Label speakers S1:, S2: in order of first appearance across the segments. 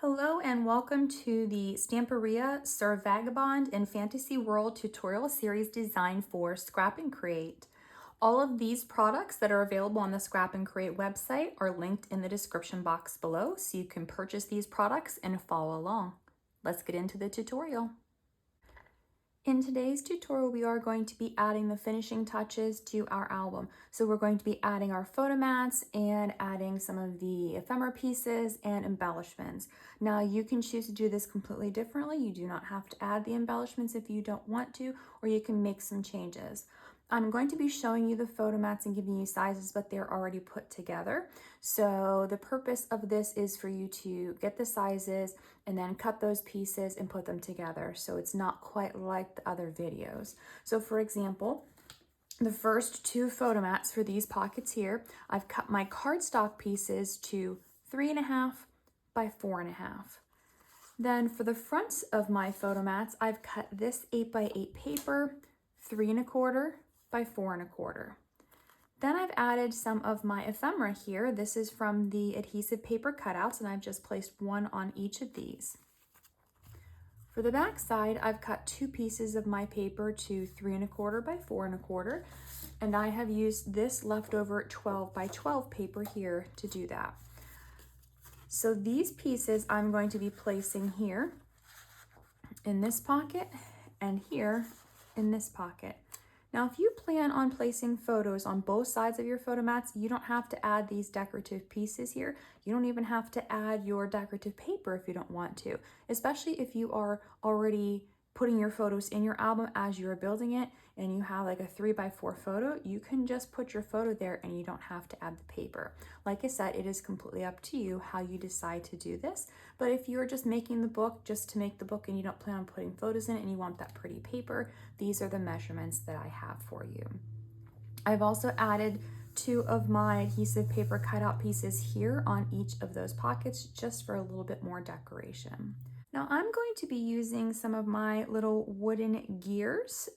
S1: Hello and welcome to the Stamperia Sir Vagabond in Fantasy World tutorial series designed for Scrap and Create. All of these products that are available on the Scrap and Create website are linked in the description box below, so you can purchase these products and follow along. Let's get into the tutorial. In today's tutorial, we are going to be adding the finishing touches to our album. So we're going to be adding our photo mats and adding some of the ephemera pieces and embellishments. Now you can choose to do this completely differently. You do not have to add the embellishments if you don't want to, or you can make some changes. I'm going to be showing you the photo mats and giving you sizes, but they're already put together. So the purpose of this is for you to get the sizes and then cut those pieces and put them together. So it's not quite like the other videos. So for example, the first two photo mats for these pockets here, I've cut my cardstock pieces to 3.5 by 4.5. Then for the fronts of my photo mats, I've cut this 8 by 8 paper, 3.25 by 4.25. Then I've added some of my ephemera here. This is from the adhesive paper cutouts, and I've just placed one on each of these. For the back side, I've cut two pieces of my paper to 3.25 by 4.25, and I have used this leftover 12 by 12 paper here to do that. So these pieces I'm going to be placing here in this pocket and here in this pocket. Now, if you plan on placing photos on both sides of your photo mats, you don't have to add these decorative pieces here. You don't even have to add your decorative paper if you don't want to, especially if you are already putting your photos in your album as you're building it and you have like a 3 by 4 photo, you can just put your photo there and you don't have to add the paper. Like I said, it is completely up to you how you decide to do this. But if you're just making the book just to make the book and you don't plan on putting photos in it and you want that pretty paper, these are the measurements that I have for you. I've also added 2 of my adhesive paper cutout pieces here on each of those pockets just for a little bit more decoration. Now I'm going to be using some of my little wooden gears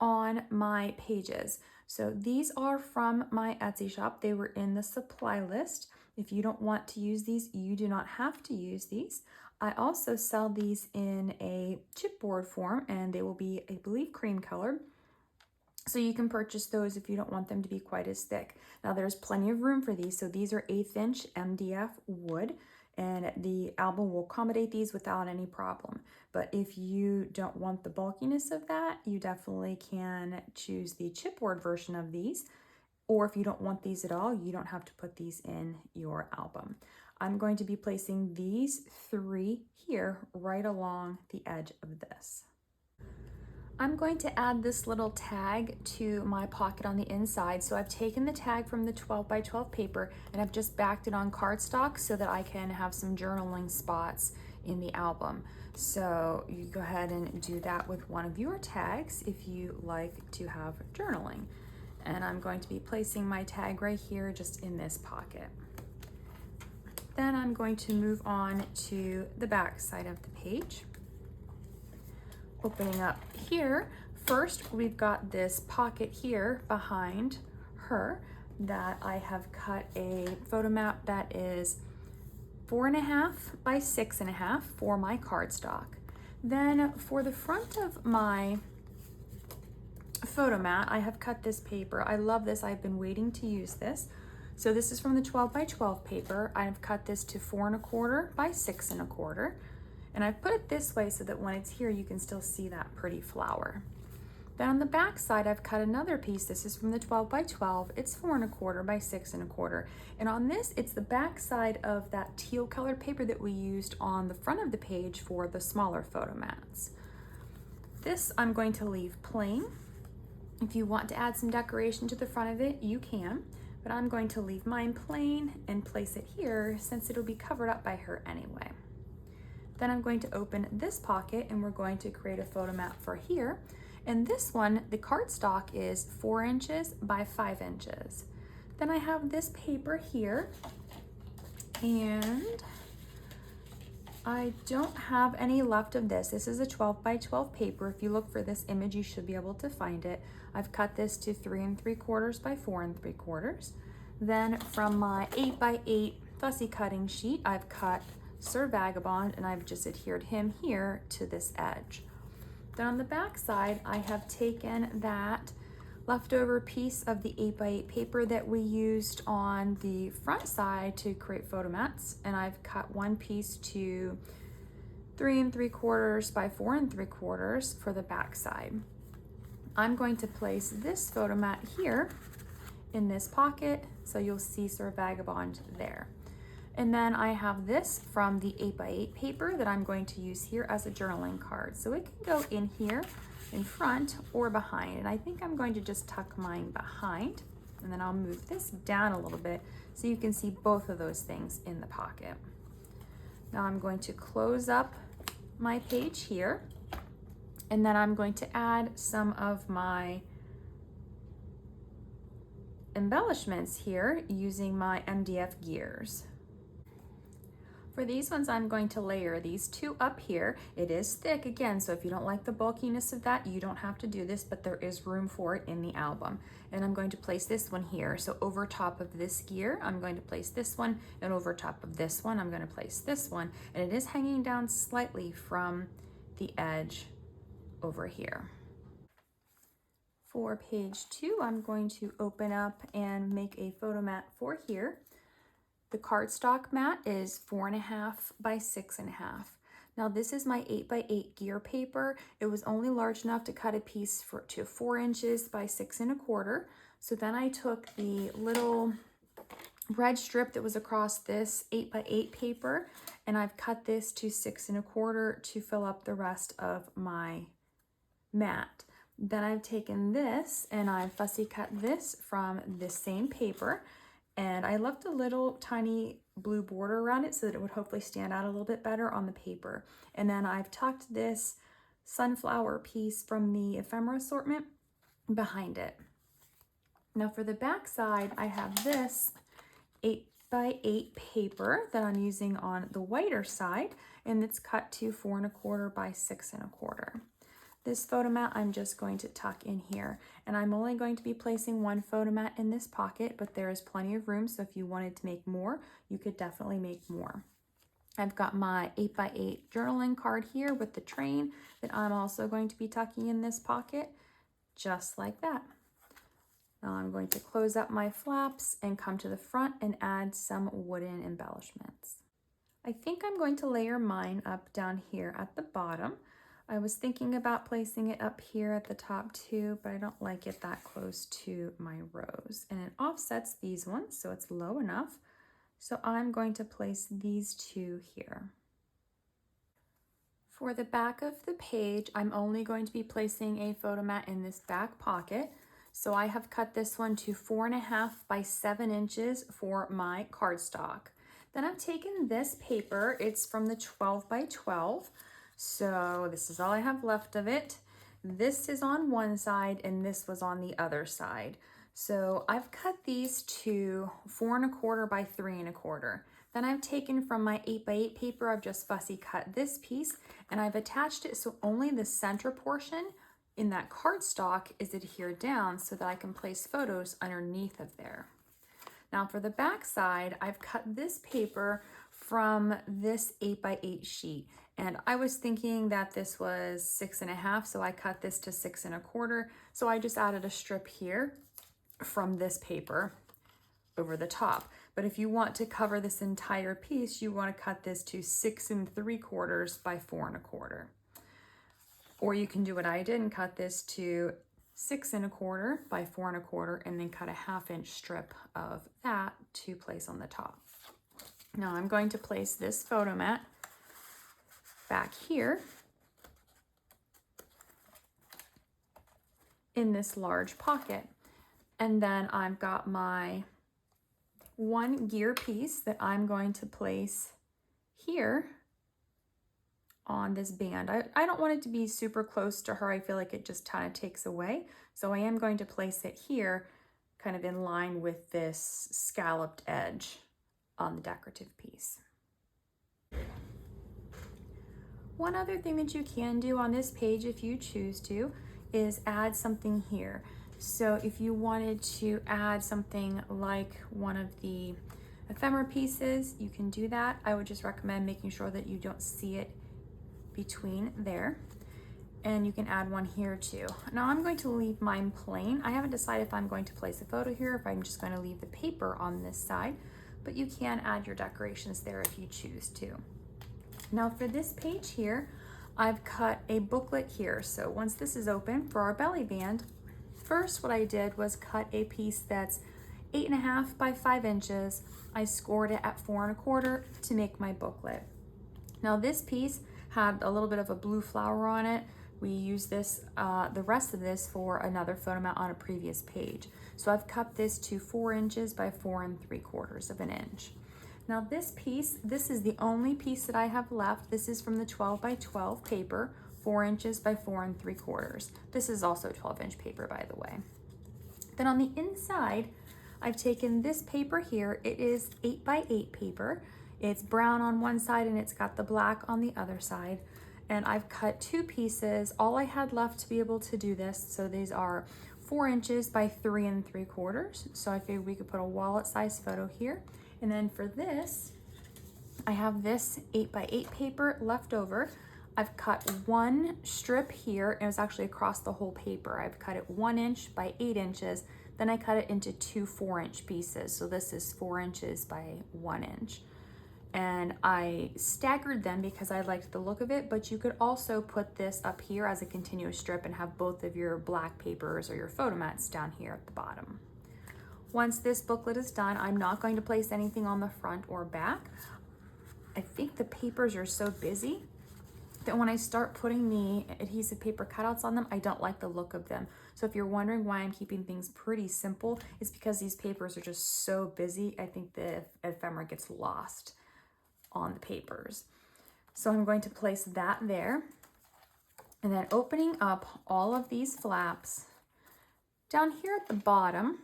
S1: on my pages. So these are from my Etsy shop. They were in the supply list. If you don't want to use these, you do not have to use these. I also sell these in a chipboard form and they will be, I believe, cream color. So you can purchase those if you don't want them to be quite as thick. Now there's plenty of room for these. So these are 1/8 inch MDF wood, and the album will accommodate these without any problem. But if you don't want the bulkiness of that, you definitely can choose the chipboard version of these. Or if you don't want these at all, you don't have to put these in your album. I'm going to be placing these 3 here right along the edge of this. I'm going to add this little tag to my pocket on the inside. So I've taken the tag from the 12 by 12 paper and I've just backed it on cardstock so that I can have some journaling spots in the album. So you go ahead and do that with one of your tags if you like to have journaling. And I'm going to be placing my tag right here just in this pocket. Then I'm going to move on to the back side of the page. Opening up here, first we've got this pocket here behind her that I have cut a photo mat that is 4.5 by 6.5 for my cardstock. Then for the front of my photo mat, I have cut this paper. I love this. I've been waiting to use this. So this is from the 12 by 12 paper. I've cut this to 4.25 by 6.25. And I've put it this way so that when it's here, you can still see that pretty flower. Then on the back side, I've cut another piece. This is from the 12 by 12. It's 4.25 by 6.25. And on this, it's the back side of that teal colored paper that we used on the front of the page for the smaller photo mats. This I'm going to leave plain. If you want to add some decoration to the front of it, you can. But I'm going to leave mine plain and place it here since it'll be covered up by her anyway. Then I'm going to open this pocket and we're going to create a photo mat for here. And this one, the cardstock is 4 inches by 5 inches. Then I have this paper here and I don't have any left of this. This is a 12 by 12 paper. If you look for this image, you should be able to find it. I've cut this to 3.75 by 4.75. Then from my 8 by 8 fussy cutting sheet, I've cut Sir Vagabond, and I've just adhered him here to this edge. Then on the back side, I have taken that leftover piece of the 8x8 paper that we used on the front side to create photo mats, and I've cut one piece to 3 3/4 by 4 3/4 for the back side. I'm going to place this photo mat here in this pocket, so you'll see Sir Vagabond there. And then I have this from the 8x8 paper that I'm going to use here as a journaling card. So it can go in here, in front or behind. And I think I'm going to just tuck mine behind, and then I'll move this down a little bit so you can see both of those things in the pocket. Now I'm going to close up my page here, and then I'm going to add some of my embellishments here using my MDF gears. For these ones, I'm going to layer these two up here. It is thick again, so if you don't like the bulkiness of that, you don't have to do this, but there is room for it in the album. And I'm going to place this one here. So over top of this gear, I'm going to place this one, and over top of this one, I'm going to place this one. And it is hanging down slightly from the edge over here. For page 2, I'm going to open up and make a photo mat for here. The cardstock mat is 4.5 by 6.5. Now this is my 8x8 gear paper. It was only large enough to cut a piece to 4 inches by 6 1/4. So then I took the little red strip that was across this 8x8 paper, and I've cut this to 6 1/4 to fill up the rest of my mat. Then I've taken this and I've fussy cut this from this same paper, and I left a little tiny blue border around it so that it would hopefully stand out a little bit better on the paper. And then I've tucked this sunflower piece from the ephemera assortment behind it. Now for the back side, I have this 8x8 paper that I'm using on the whiter side, and it's cut to 4 1/4 by 6 1/4. This photo mat I'm just going to tuck in here, and I'm only going to be placing one photo mat in this pocket, but there is plenty of room, so if you wanted to make more, you could definitely make more. I've got my 8x8 journaling card here with the train that I'm also going to be tucking in this pocket, just like that. Now I'm going to close up my flaps and come to the front and add some wooden embellishments. I think I'm going to layer mine up down here at the bottom. I was thinking about placing it up here at the top too, but I don't like it that close to my rows. And it offsets these ones, so it's low enough. So I'm going to place these two here. For the back of the page, I'm only going to be placing a photo mat in this back pocket. So I have cut this one to 4.5 by 7 inches for my cardstock. Then I've taken this paper, it's from the 12 by 12. So this is all I have left of it. This is on one side and this was on the other side. So I've cut these to 4 1/4 by 3 1/4. Then I've taken from my 8x8 paper, I've just fussy cut this piece, and I've attached it so only the center portion in that cardstock is adhered down so that I can place photos underneath of there. Now for the back side, I've cut this paper from this 8x8 sheet. And I was thinking that this was 6.5, so I cut this to 6 1/4. So I just added a strip here from this paper over the top. But if you want to cover this entire piece, you want to cut this to 6 3/4 by 4 1/4. Or you can do what I did and cut this to 6 1/4 by 4 1/4, and then cut a 1/2 inch strip of that to place on the top. Now I'm going to place this photo mat back here in this large pocket. And then I've got my one gear piece that I'm going to place here on this band. I don't want it to be super close to her. I feel like it just kind of takes away. So I am going to place it here kind of in line with this scalloped edge on the decorative piece. One other thing that you can do on this page if you choose to is add something here. So if you wanted to add something like one of the ephemera pieces, you can do that. I would just recommend making sure that you don't see it between there. And you can add one here too. Now I'm going to leave mine plain. I haven't decided if I'm going to place a photo here, if I'm just going to leave the paper on this side, but you can add your decorations there if you choose to. Now for this page here, I've cut a booklet here. So once this is open for our belly band, first what I did was cut a piece that's 8.5 by 5 inches. I scored it at 4 1/4 to make my booklet. Now this piece had a little bit of a blue flower on it. We use this, the rest of this for another photo mount on a previous page. So I've cut this to 4 inches by 4 3/4 of an inch. Now this piece, this is the only piece that I have left. This is from the 12 by 12 paper, 4 inches by 4 3/4. This is also 12-inch paper, by the way. Then on the inside, I've taken this paper here. It is 8 by 8 paper. It's brown on one side and it's got the black on the other side. And I've cut 2 pieces. All I had left to be able to do this, so these are 4 inches by 3 3/4. So I figured we could put a wallet size photo here. And then for this, I have this 8 by 8 paper left over. I've cut 1 strip here, and it was actually across the whole paper. I've cut it 1 inch by 8 inches. Then I cut it into 2 4-inch pieces. So this is 4 inches by 1 inch. And I staggered them because I liked the look of it, but you could also put this up here as a continuous strip and have both of your black papers or your photo mats down here at the bottom. Once this booklet is done, I'm not going to place anything on the front or back. I think the papers are so busy that when I start putting the adhesive paper cutouts on them, I don't like the look of them. So if you're wondering why I'm keeping things pretty simple, it's because these papers are just so busy. I think the ephemera gets lost on the papers. So I'm going to place that there. And then opening up all of these flaps, down here at the bottom,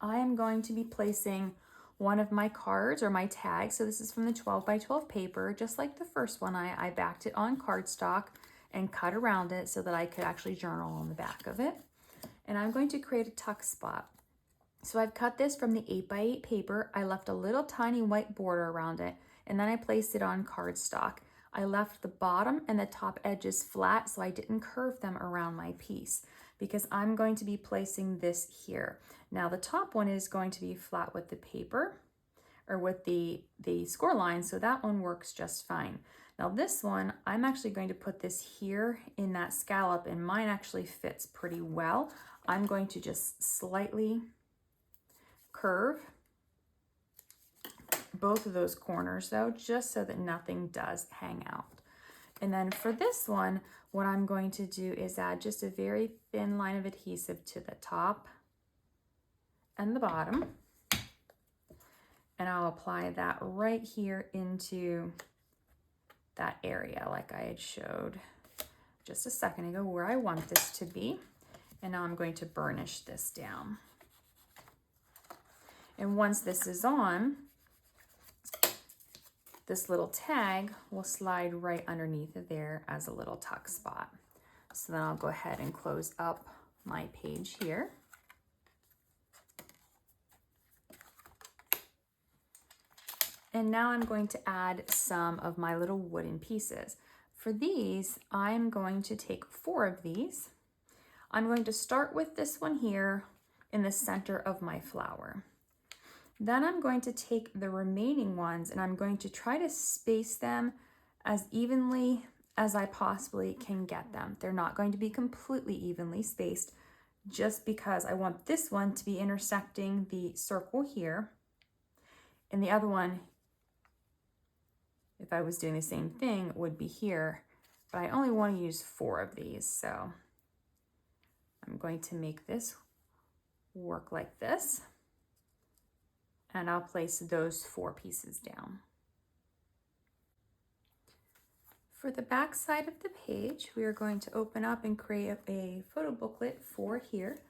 S1: I am going to be placing one of my cards or my tags. So this is from the 12 by 12 paper, just like the first one. I backed it on cardstock and cut around it so that I could actually journal on the back of it. And I'm going to create a tuck spot. So I've cut this from the 8 by 8 paper. I left a little tiny white border around it, and then I placed it on cardstock. I left the bottom and the top edges flat so I didn't curve them around my piece because I'm going to be placing this here. Now the top one is going to be flat with the paper or with the score line, so that one works just fine. Now this one, I'm actually going to put this here in that scallop, and mine actually fits pretty well. I'm going to just slightly curve both of those corners though, just so that nothing does hang out. And then for this one, what I'm going to do is add just a very thin line of adhesive to the top and the bottom. And I'll apply that right here into that area like I had showed just a second ago where I want this to be. And now I'm going to burnish this down. And once this is on, this little tag will slide right underneath of there as a little tuck spot. So then I'll go ahead and close up my page here. And now I'm going to add some of my little wooden pieces. For these, I'm going to take 4 of these. I'm going to start with this one here in the center of my flower. Then I'm going to take the remaining ones and I'm going to try to space them as evenly as I possibly can get them. They're not going to be completely evenly spaced just because I want this one to be intersecting the circle here. And the other one, if I was doing the same thing, would be here. But I only want to use 4 of these. So I'm going to make this work like this. And I'll place those 4 pieces down. For the back side of the page, we are going to open up and create a photo booklet for here.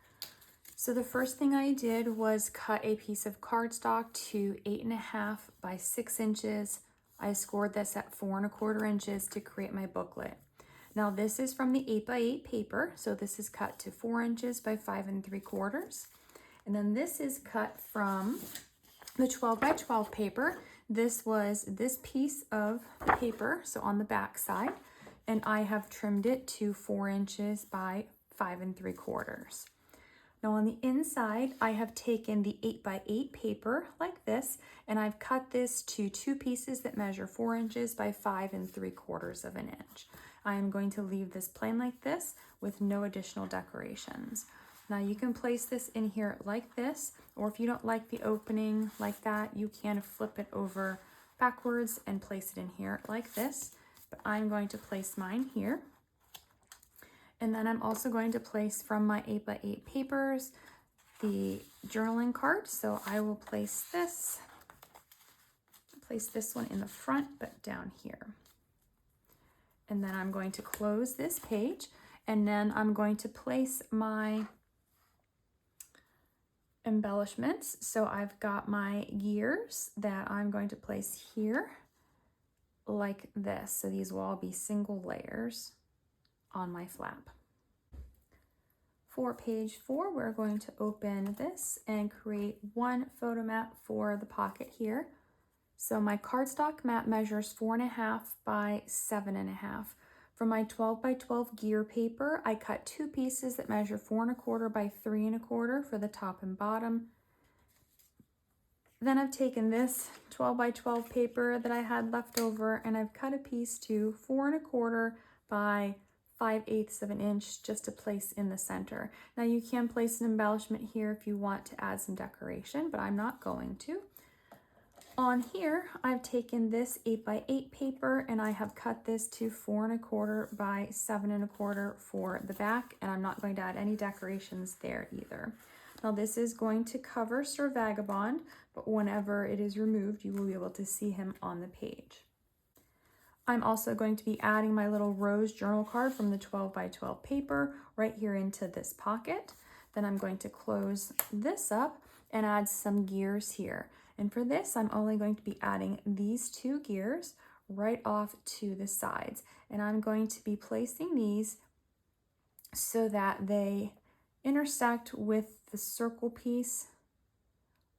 S1: So the first thing I did was cut a piece of cardstock to 8.5 by 6 inches. I scored this at 4 1/4 inches to create my booklet. Now this is from the 8 by 8 paper, so this is cut to 4 inches by 5 3/4. And then this is cut from the 12 by 12 paper. This was this piece of the paper, so on the back side, and I have trimmed it to 4 inches by 5 3/4. Now on the inside, I have taken the 8 by 8 paper like this, and I've cut this to 2 pieces that measure 4 inches by 5 3/4 of an inch. I am going to leave this plain like this with no additional decorations. Now you can place this in here like this, or if you don't like the opening like that, you can flip it over backwards and place it in here like this. But I'm going to place mine here. And then I'm also going to place from my 8 by 8 papers the journaling card. So I will place this one in the front, but down here. And then I'm going to close this page, and then I'm going to place my embellishments. So I've got my gears that I'm going to place here like this. So these will all be single layers on my flap. For page 4, we're going to open this and create one photo mat for the pocket here. So my cardstock mat measures 4.5 by 7.5. For my 12 by 12 gear paper, I cut 2 pieces that measure 4 1/4 by 3 1/4 for the top and bottom. Then I've taken this 12 by 12 paper that I had left over, and I've cut a piece to 4 1/4 by 5/8 of an inch just to place in the center. Now you can place an embellishment here if you want to add some decoration, but I'm not going to. On here, I've taken this 8 by 8 paper, and I have cut this to 4 1/4 by 7 1/4 for the back, and I'm not going to add any decorations there either. Now this is going to cover Sir Vagabond, but whenever it is removed, you will be able to see him on the page. I'm also going to be adding my little rose journal card from the 12 by 12 paper right here into this pocket. Then I'm going to close this up and add some gears here. And for this, I'm only going to be adding these 2 gears right off to the sides. And I'm going to be placing these so that they intersect with the circle piece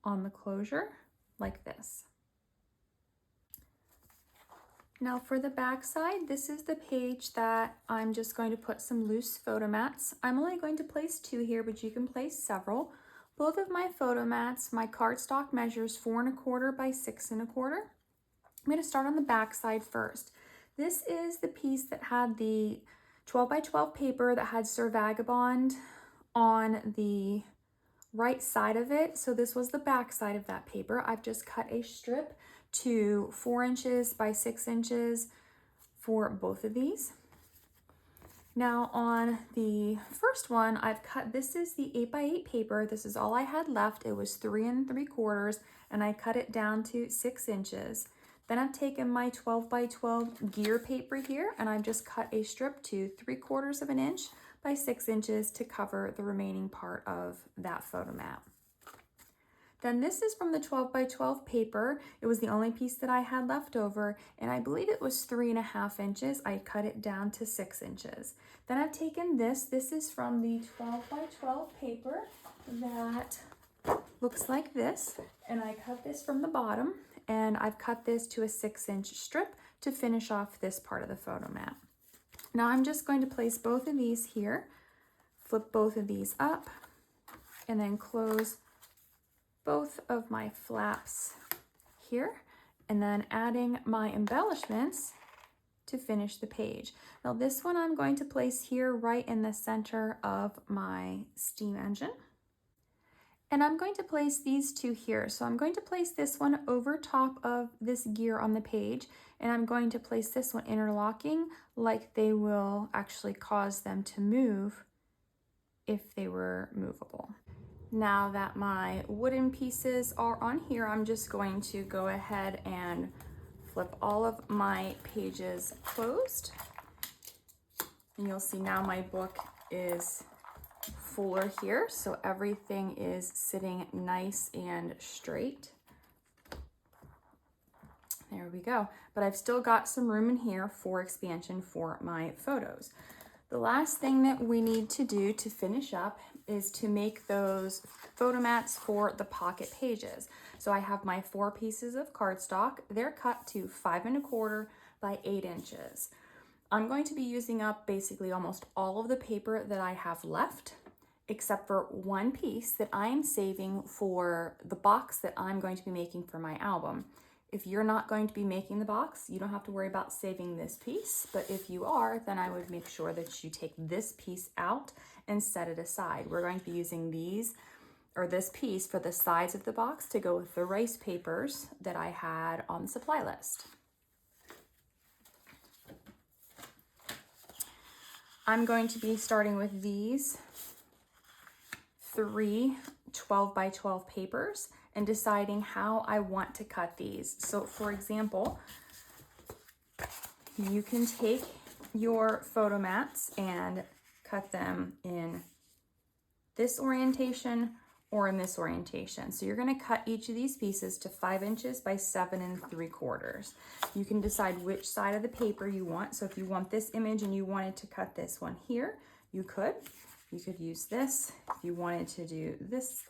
S1: on the closure like this. Now for the back side, this is the page that I'm just going to put some loose photo mats. I'm only going to place 2 here, but you can place several. Both of my photo mats, my cardstock measures 4 1/4 by 6 1/4. I'm going to start on the back side first. This is the piece that had the 12 by 12 paper that had Sir Vagabond on the right side of it. So this was the back side of that paper. I've just cut a strip to 4 inches by 6 inches for both of these. Now on the first one, I've cut, this is the 8 by 8 paper. This is all I had left. It was 3 3/4, and I cut it down to 6 inches. Then I've taken my 12 by 12 gear paper here, and I've just cut a strip to 3/4 of an inch by 6 inches to cover the remaining part of that photo mat. Then this is from the 12 by 12 paper. It was the only piece that I had left over, and I believe it was 3.5 inches. I cut it down to 6 inches. Then I've taken this. This is from the 12 by 12 paper that looks like this, and I cut this from the bottom, and I've cut this to a 6-inch strip to finish off this part of the photo mat. Now I'm just going to place both of these here, flip both of these up, and then close both of my flaps here, and then adding my embellishments to finish the page. Now this one I'm going to place here right in the center of my steam engine. And I'm going to place these 2 here. So I'm going to place this one over top of this gear on the page, and I'm going to place this one interlocking like they will actually cause them to move if they were movable. Now that my wooden pieces are on here, I'm just going to go ahead and flip all of my pages closed. And you'll see now my book is fuller here, so everything is sitting nice and straight. There we go. But I've still got some room in here for expansion for my photos. The last thing that we need to do to finish up is to make those photo mats for the pocket pages. So I have my 4 pieces of cardstock. They're cut to 5 1/4 by 8 inches. I'm going to be using up basically almost all of the paper that I have left, except for one piece that I am saving for the box that I'm going to be making for my album. If you're not going to be making the box, you don't have to worry about saving this piece, but if you are, then I would make sure that you take this piece out and set it aside. We're going to be using these, or this piece, for the sides of the box to go with the rice papers that I had on the supply list. I'm going to be starting with these 3 12 by 12 papers and deciding how I want to cut these. So for example, you can take your photo mats and cut them in this orientation or in this orientation. So you're going to cut each of these pieces to 5 inches by 7 3/4. You can decide which side of the paper you want. So if you want this image and you wanted to cut this one here, you could. You could use this. If you wanted to do this,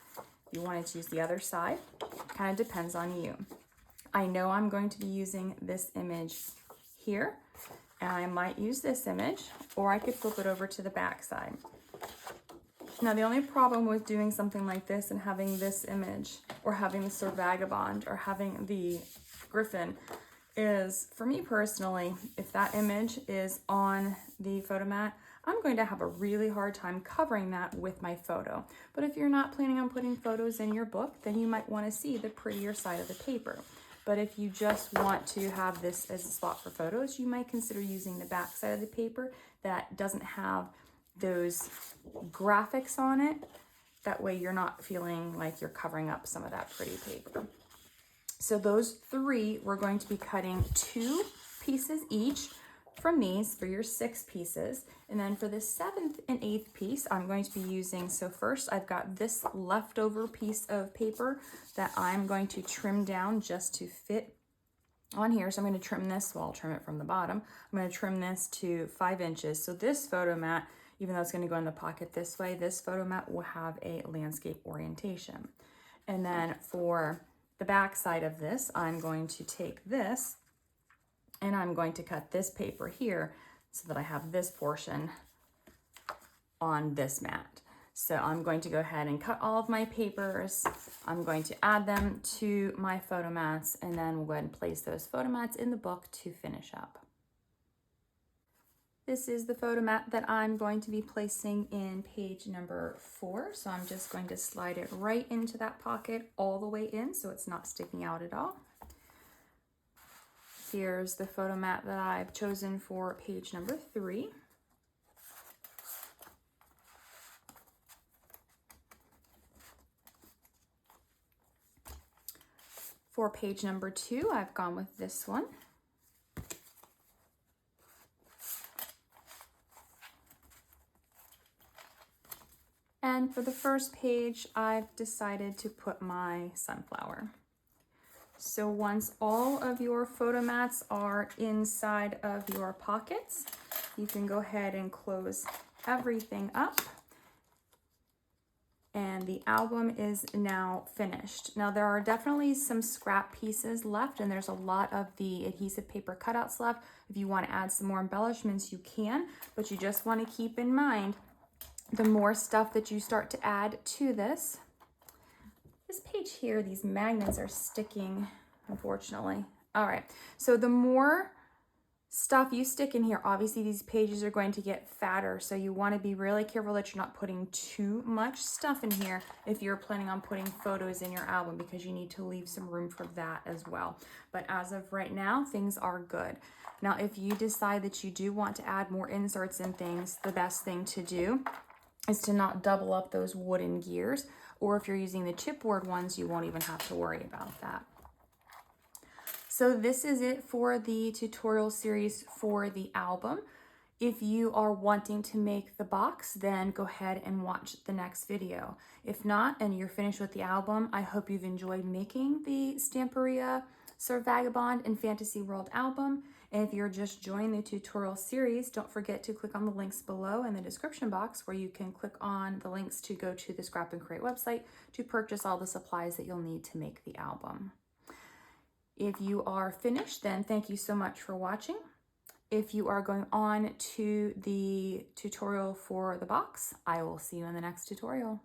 S1: you wanted to use the other side. Kind of depends on you. I know I'm going to be using this image here, and I might use this image, or I could flip it over to the back side. Now, the only problem with doing something like this and having this image, or having the Sir Vagabond, or having the Griffin, is, for me personally, if that image is on the photo mat, I'm going to have a really hard time covering that with my photo. But if you're not planning on putting photos in your book, then you might want to see the prettier side of the paper. But if you just want to have this as a spot for photos, you might consider using the back side of the paper that doesn't have those graphics on it. That way you're not feeling like you're covering up some of that pretty paper. So those 3, we're going to be cutting 2 pieces each from these for your 6 pieces. And then for the 7th and 8th piece, I'm going to be using, so first I've got this leftover piece of paper that I'm going to trim down just to fit on here. So I'm going to trim this, well, I'll trim it from the bottom. I'm going to trim this to 5 inches. So this photo mat, even though it's going to go in the pocket this way, this photo mat will have a landscape orientation. And then for the back side of this, I'm going to take this and I'm going to cut this paper here so that I have this portion on this mat. So I'm going to go ahead and cut all of my papers. I'm going to add them to my photo mats, and then we'll go ahead and place those photo mats in the book to finish up. This is the photo mat that I'm going to be placing in page number 4. So I'm just going to slide it right into that pocket all the way in so it's not sticking out at all. Here's the photo mat that I've chosen for page number 3. For page number 2, I've gone with this one. And for the first page, I've decided to put my sunflower. So once all of your photo mats are inside of your pockets, you can go ahead and close everything up. And the album is now finished. Now there are definitely some scrap pieces left, and there's a lot of the adhesive paper cutouts left. If you want to add some more embellishments, you can, but you just want to keep in mind the more stuff that you start to add to this page here, these magnets are sticking, unfortunately. All right, so the more stuff you stick in here, obviously these pages are going to get fatter, so you want to be really careful that you're not putting too much stuff in here if you're planning on putting photos in your album, because you need to leave some room for that as well. But as of right now, things are good. Now, if you decide that you do want to add more inserts and things, the best thing to do is to not double up those wooden gears, or if you're using the chipboard ones, you won't even have to worry about that. So this is it for the tutorial series for the album. If you are wanting to make the box, then go ahead and watch the next video. If not, and you're finished with the album, I hope you've enjoyed making the Stamperia Sir Vagabond and Fantasy World album. And if you're just joining the tutorial series, don't forget to click on the links below in the description box where you can click on the links to go to the Scrap and Create website to purchase all the supplies that you'll need to make the album. If you are finished, then thank you so much for watching. If you are going on to the tutorial for the box, I will see you in the next tutorial.